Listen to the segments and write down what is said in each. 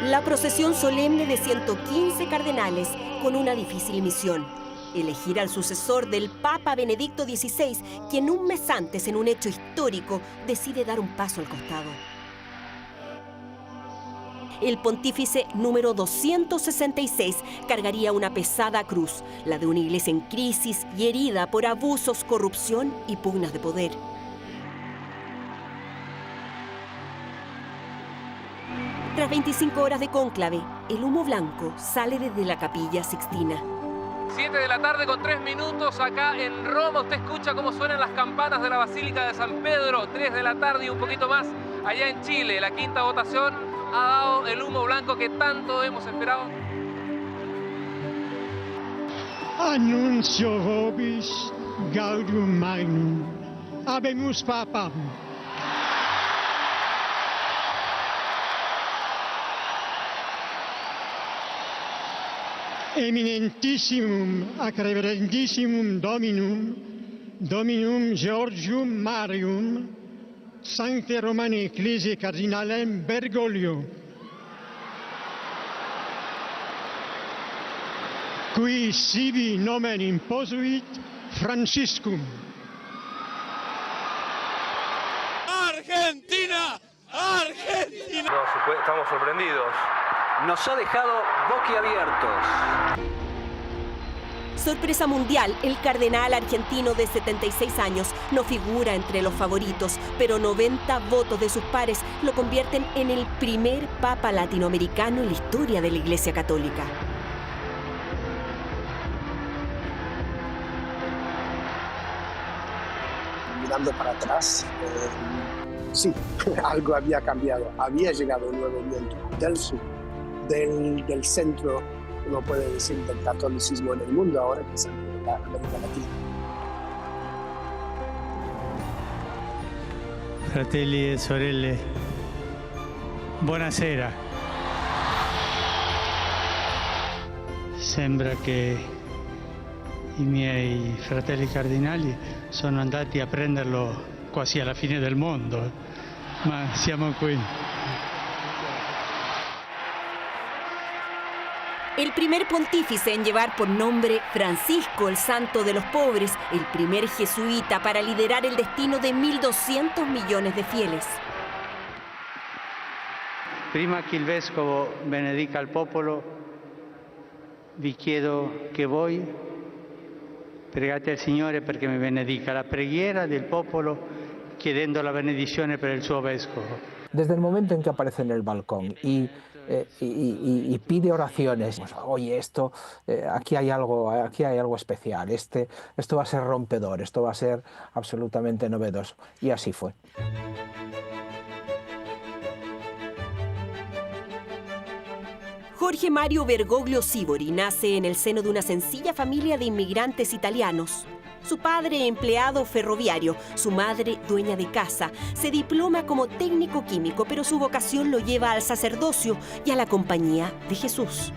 La procesión solemne de 115 cardenales con una difícil misión: elegir al sucesor del Papa Benedicto XVI, quien un mes antes, en un hecho histórico, decide dar un paso al costado. El pontífice número 266 cargaría una pesada cruz, la de una iglesia en crisis y herida por abusos, corrupción y pugnas de poder. Tras 25 horas de cónclave, el humo blanco sale desde la Capilla Sixtina. 7 de la tarde con 3 minutos acá en Roma. Usted escucha cómo suenan las campanas de la Basílica de San Pedro. 3 de la tarde y un poquito más allá en Chile. La quinta votación ha dado el humo blanco que tanto hemos esperado. Annuncio vobis gaudium magnum. Habemus papam. Eminentissimum ac reverendissimum Dominum Georgium Marium, Sancte Romane Ecclesiae Cardinalem Bergoglio, qui sibi nomen imposuit Franciscum. ¡Argentina! ¡Argentina! Estamos sorprendidos. Nos ha dejado boquiabiertos. Sorpresa mundial, el cardenal argentino de 76 años no figura entre los favoritos, pero 90 votos de sus pares lo convierten en el primer papa latinoamericano en la historia de la Iglesia Católica. Mirando para atrás, sí, algo había cambiado. Había llegado un nuevo viento del sur, del centro, uno puede decir, del catolicismo en el mundo ahora, que es América Latina. Fratelli e sorelle, buonasera. Sembra che i miei fratelli cardinali sono andati a prenderlo quasi alla fine del mondo, ma siamo qui. El primer pontífice en llevar por nombre Francisco, el santo de los pobres, el primer jesuita para liderar el destino de 1.200 millones de fieles. Prima che il vescovo benedica il popolo, vi chiedo che voi pregate al Signore perché mi benedica. La preghiera del popolo chiedendo la benedizione per il suo vescovo. Desde el momento en que aparece en el balcón y pide oraciones, pues, oye, aquí hay algo especial, esto va a ser rompedor, esto va a ser absolutamente novedoso. Y así fue. Jorge Mario Bergoglio Sivori nace en el seno de una sencilla familia de inmigrantes italianos. Su padre, empleado ferroviario, su madre, dueña de casa. Se diploma como técnico químico, pero su vocación lo lleva al sacerdocio y a la compañía de Jesús.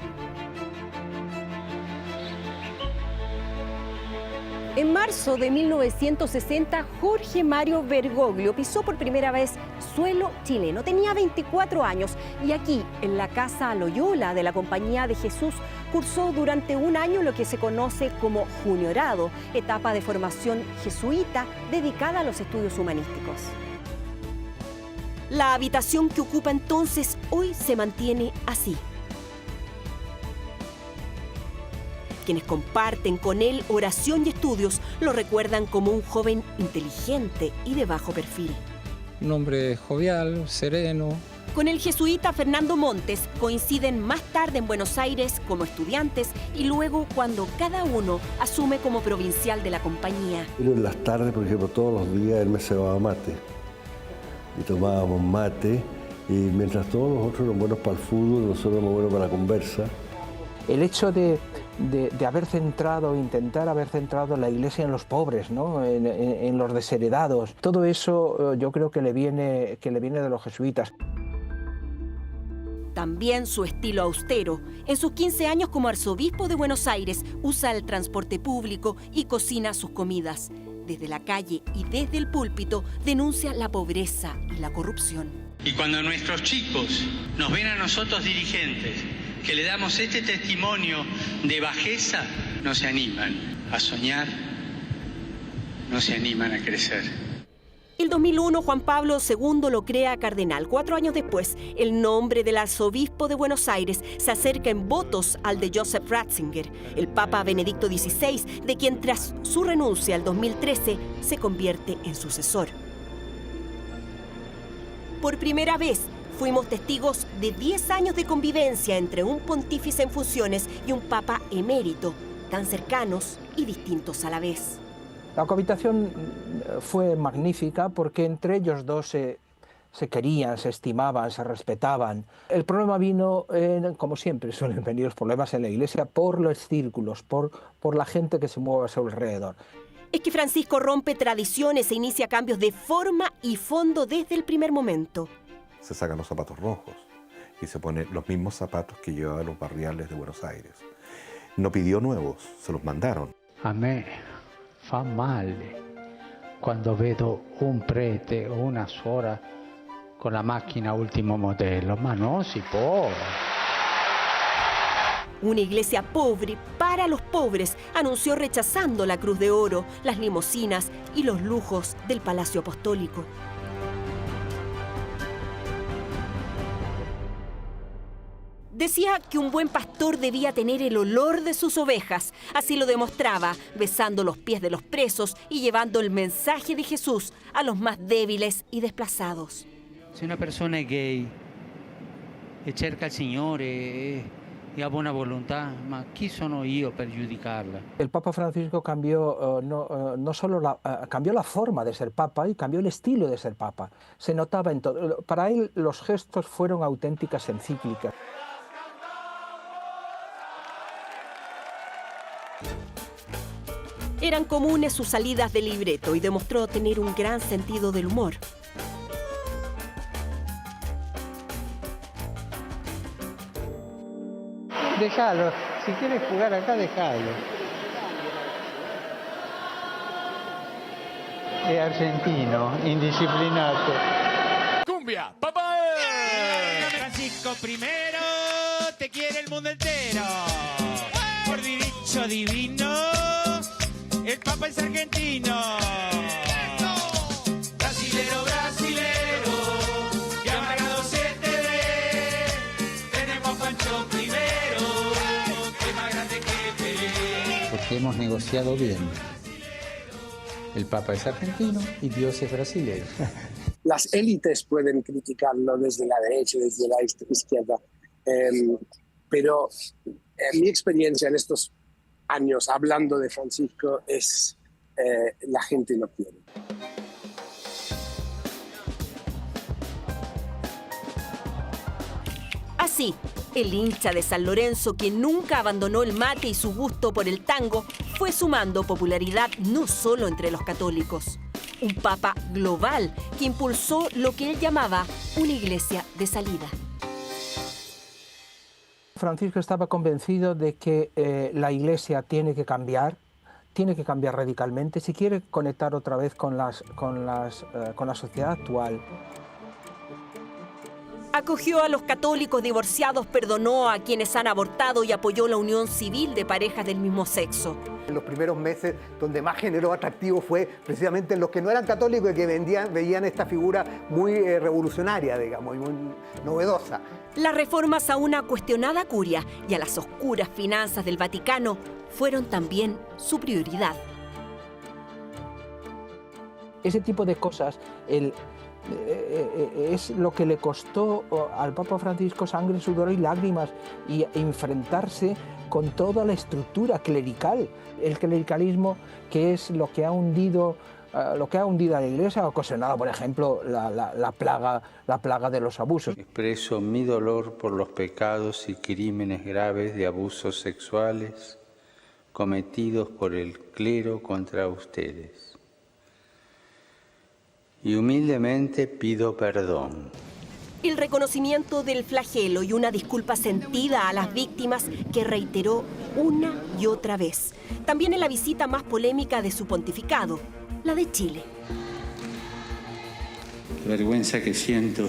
En marzo de 1960, Jorge Mario Bergoglio pisó por primera vez suelo chileno. Tenía 24 años y aquí, en la Casa Loyola de la Compañía de Jesús, cursó durante un año lo que se conoce como juniorado, etapa de formación jesuita dedicada a los estudios humanísticos. La habitación que ocupa entonces hoy se mantiene así. Quienes comparten con él oración y estudios lo recuerdan como un joven inteligente y de bajo perfil. Un hombre jovial, sereno. Con el jesuita Fernando Montes coinciden más tarde en Buenos Aires como estudiantes y luego cuando cada uno asume como provincial de la compañía. Pero en las tardes, por ejemplo, todos los días él me cebaba mate. Y tomábamos mate y mientras todos los otros eran buenos para el fútbol, nosotros éramos buenos para la conversa. El hecho de intentar haber centrado la Iglesia en los pobres, ¿no? en los desheredados, todo eso yo creo que le viene de los jesuitas. También su estilo austero. En sus 15 años como arzobispo de Buenos Aires, usa el transporte público y cocina sus comidas. Desde la calle y desde el púlpito denuncia la pobreza y la corrupción. Y cuando nuestros chicos nos ven a nosotros dirigentes, que le damos este testimonio de bajeza, no se animan a soñar, no se animan a crecer. El 2001, Juan Pablo II lo crea cardenal. 4 años después, el nombre del arzobispo de Buenos Aires se acerca en votos al de Joseph Ratzinger, el Papa Benedicto XVI, de quien tras su renuncia el 2013 se convierte en sucesor. Por primera vez, fuimos testigos de 10 años de convivencia entre un pontífice en funciones y un papa emérito, tan cercanos y distintos a la vez. La cohabitación fue magnífica porque entre ellos dos se querían, se estimaban, se respetaban. El problema vino, como siempre suelen venir los problemas en la Iglesia, por los círculos, por la gente que se mueve a su alrededor. Es que Francisco rompe tradiciones e inicia cambios de forma y fondo desde el primer momento. Se sacan los zapatos rojos y se ponen los mismos zapatos que llevaban los barriales de Buenos Aires. No pidió nuevos, se los mandaron. A me fa male quando vedo un prete o una suora con la macchina ultimo modello, ma no si può. Una iglesia pobre para los pobres anunció rechazando la cruz de oro, las limusinas y los lujos del Palacio Apostólico. Decía que un buen pastor debía tener el olor de sus ovejas. Así lo demostraba, besando los pies de los presos y llevando el mensaje de Jesús a los más débiles y desplazados. Si una persona es gay e cerca il Signore y a buena voluntad, ma chi sono io per giudicarla? El Papa Francisco cambió no solo cambió la forma de ser Papa y cambió el estilo de ser Papa. Se notaba en todo. Para él los gestos fueron auténticas encíclicas. Eran comunes sus salidas de libreto y demostró tener un gran sentido del humor. Déjalo, si quieres jugar acá, déjalo. Es argentino, indisciplinato. ¡Cumbia, papá! Francisco primero, te quiere el mundo entero. Por derecho divino, el Papa es argentino. Brasilero, brasilero, que amargado se te ve. Tenemos a Pancho primero, que es más grande que Pelé. Porque hemos negociado bien. El Papa es argentino y Dios es brasileño. Las élites pueden criticarlo desde la derecha, desde la izquierda, pero mi experiencia en estos años hablando de Francisco es la gente lo quiere. Así, el hincha de San Lorenzo, que nunca abandonó el mate y su gusto por el tango, fue sumando popularidad no solo entre los católicos. Un papa global que impulsó lo que él llamaba una iglesia de salida. Francisco estaba convencido de que la Iglesia tiene que cambiar radicalmente si quiere conectar otra vez con la sociedad actual. Acogió a los católicos divorciados, perdonó a quienes han abortado y apoyó la unión civil de parejas del mismo sexo. En los primeros meses, donde más generó atractivo fue precisamente en los que no eran católicos y que veían esta figura muy revolucionaria, digamos, y muy novedosa. Las reformas a una cuestionada curia y a las oscuras finanzas del Vaticano fueron también su prioridad. Ese tipo de cosas es lo que le costó al Papa Francisco sangre, sudor y lágrimas, y enfrentarse con toda la estructura clerical, el clericalismo, que es lo que ha hundido a la Iglesia, ha ocasionado, por ejemplo, la plaga de los abusos. Expreso mi dolor por los pecados y crímenes graves de abusos sexuales cometidos por el clero contra ustedes. Y humildemente pido perdón. El reconocimiento del flagelo y una disculpa sentida a las víctimas que reiteró una y otra vez. También en la visita más polémica de su pontificado, la de Chile. La vergüenza que siento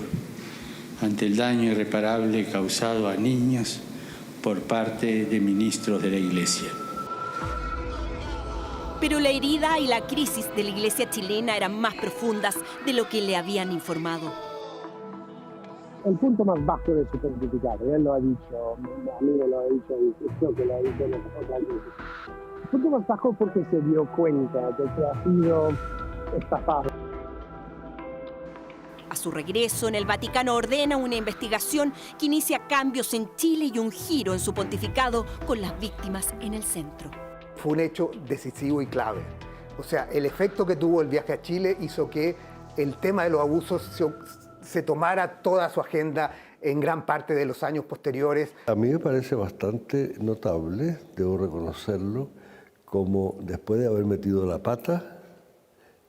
ante el daño irreparable causado a niños por parte de ministros de la Iglesia. Pero la herida y la crisis de la Iglesia chilena eran más profundas de lo que le habían informado. El punto más bajo de su pontificado, él lo ha dicho, a mí me lo ha dicho y creo que lo ha dicho otras veces. El punto más bajo porque se dio cuenta de que ha sido estafado. A su regreso, en el Vaticano ordena una investigación que inicia cambios en Chile y un giro en su pontificado con las víctimas en el centro. Fue un hecho decisivo y clave. O sea, el efecto que tuvo el viaje a Chile hizo que el tema de los abusos se tomara toda su agenda en gran parte de los años posteriores. A mí me parece bastante notable, debo reconocerlo, como después de haber metido la pata,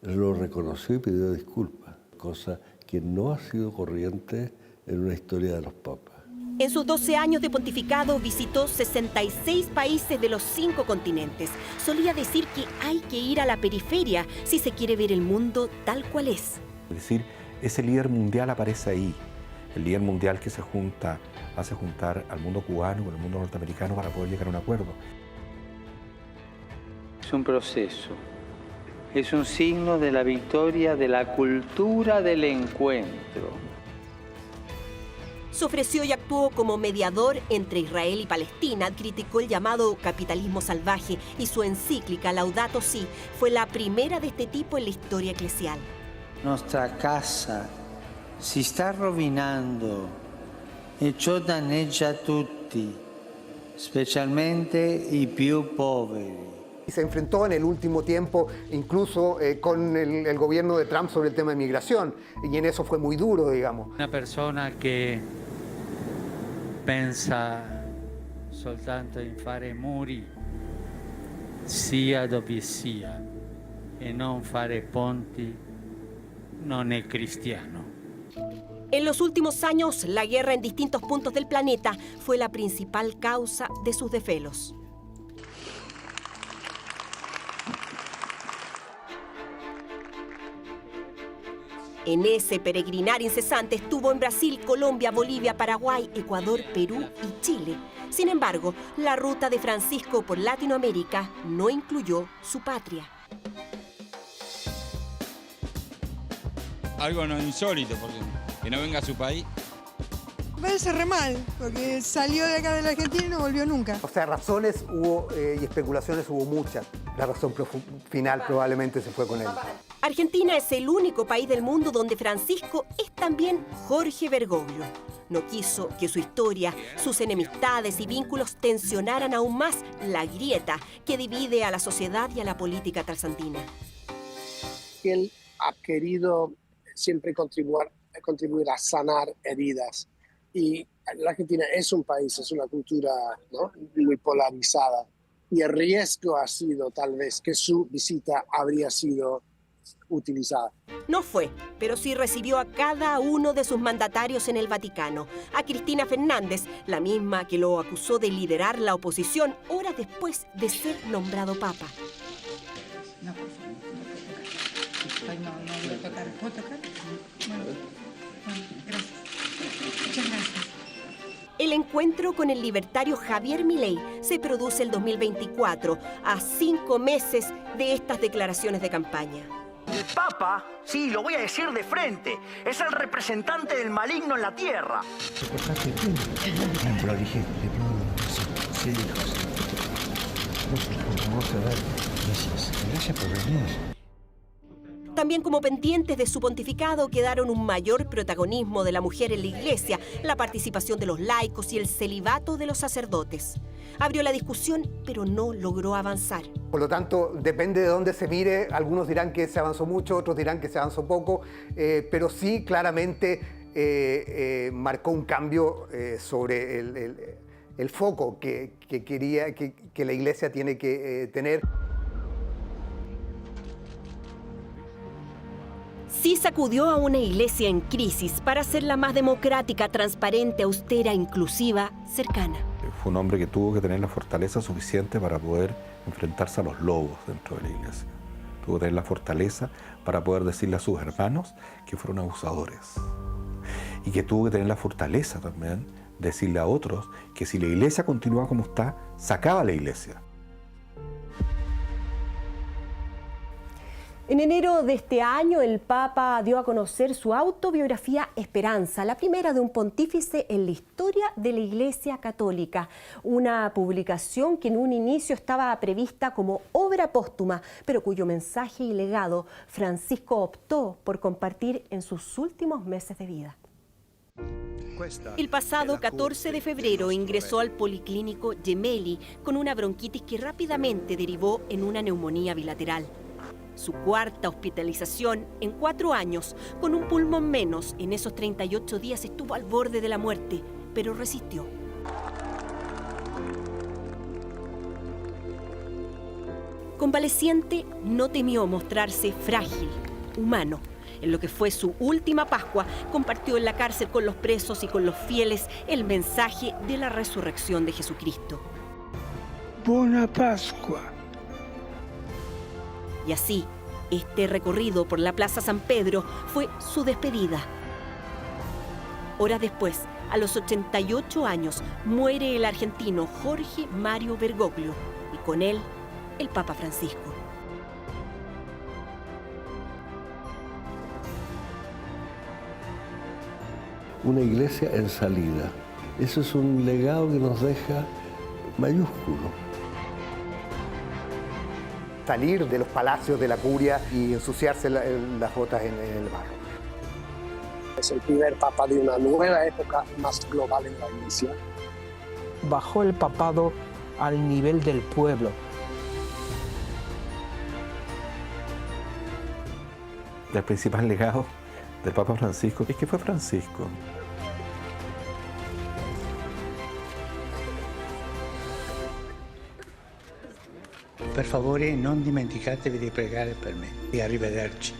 lo reconoció y pidió disculpas, cosa que no ha sido corriente en una historia de los papas. En sus 12 años de pontificado visitó 66 países de los 5 continentes. Solía decir que hay que ir a la periferia si se quiere ver el mundo tal cual es. Es decir, ese líder mundial aparece ahí, el líder mundial que hace juntar al mundo cubano con el mundo norteamericano para poder llegar a un acuerdo. Es un proceso, es un signo de la victoria de la cultura del encuentro. Se ofreció y actuó como mediador entre Israel y Palestina, criticó el llamado capitalismo salvaje y su encíclica Laudato Si fue la primera de este tipo en la historia eclesial. Nuestra casa si sta rovinando e ciò danneggia tutti, specialmente i più poveri. Y se enfrentó en el último tiempo incluso con el gobierno de Trump sobre el tema de migración, y en eso fue muy duro, digamos. Una persona che pensa soltanto in fare muri, sia dove sia, e non fare ponti, non è cristiano. En los últimos años, la guerra en distintos puntos del planeta fue la principal causa de sus desvelos. En ese peregrinar incesante estuvo en Brasil, Colombia, Bolivia, Paraguay, Ecuador, Perú y Chile. Sin embargo, la ruta de Francisco por Latinoamérica no incluyó su patria. Algo no insólito, porque que no venga a su país. Me parece re mal, porque salió de acá de la Argentina y no volvió nunca. O sea, razones hubo y especulaciones hubo muchas. La razón final probablemente se fue con él. Argentina es el único país del mundo donde Francisco es también Jorge Bergoglio. No quiso que su historia, sus enemistades y vínculos tensionaran aún más la grieta que divide a la sociedad y a la política trasandina. Él ha querido siempre contribuir a sanar heridas. Y la Argentina es un país, es una cultura, ¿no?, muy polarizada. Y el riesgo ha sido tal vez que su visita habría sido utilizada. No fue, pero sí recibió a cada uno de sus mandatarios en el Vaticano. A Cristina Fernández, la misma que lo acusó de liderar la oposición horas después de ser nombrado papa. No, por favor, no voy a tocar. ¿Puedo tocar? Bueno, gracias. Muchas gracias. El encuentro con el libertario Javier Milei se produce el 2024, a 5 meses de estas declaraciones de campaña. El Papa, sí, lo voy a decir de frente, es el representante del maligno en la tierra. Gracias por venir. También como pendientes de su pontificado quedaron un mayor protagonismo de la mujer en la iglesia, la participación de los laicos y el celibato de los sacerdotes. Abrió la discusión, pero no logró avanzar. Por lo tanto, depende de dónde se mire. Algunos dirán que se avanzó mucho, otros dirán que se avanzó poco, pero sí claramente marcó un cambio sobre el foco que la iglesia tiene que tener. Sí sacudió a una iglesia en crisis para hacerla más democrática, transparente, austera, inclusiva, cercana. Fue un hombre que tuvo que tener la fortaleza suficiente para poder enfrentarse a los lobos dentro de la iglesia. Tuvo que tener la fortaleza para poder decirle a sus hermanos que fueron abusadores. y que tuvo que tener la fortaleza también de decirle a otros que si la iglesia continúa como está, sacaba a la iglesia. En enero de este año, el Papa dio a conocer su autobiografía Esperanza, la primera de un pontífice en la historia de la Iglesia Católica. Una publicación que en un inicio estaba prevista como obra póstuma, pero cuyo mensaje y legado Francisco optó por compartir en sus últimos meses de vida. El pasado 14 de febrero ingresó al policlínico Gemelli con una bronquitis que rápidamente derivó en una neumonía bilateral. Su cuarta hospitalización en 4 años, con un pulmón menos, en esos 38 días estuvo al borde de la muerte, pero resistió. Convaleciente, no temió mostrarse frágil, humano. En lo que fue su última Pascua, compartió en la cárcel con los presos y con los fieles el mensaje de la resurrección de Jesucristo. Buena Pascua. Y así, este recorrido por la Plaza San Pedro fue su despedida. Horas después, a los 88 años, muere el argentino Jorge Mario Bergoglio y con él, el Papa Francisco. Una iglesia en salida. Eso es un legado que nos deja mayúsculo. Salir de los palacios de la curia y ensuciarse las botas en el barro. Es el primer papa de una nueva época más global en la Iglesia. Bajó el papado al nivel del pueblo. El principal legado del Papa Francisco es que fue Francisco. Per favore non dimenticatevi di pregare per me e arrivederci.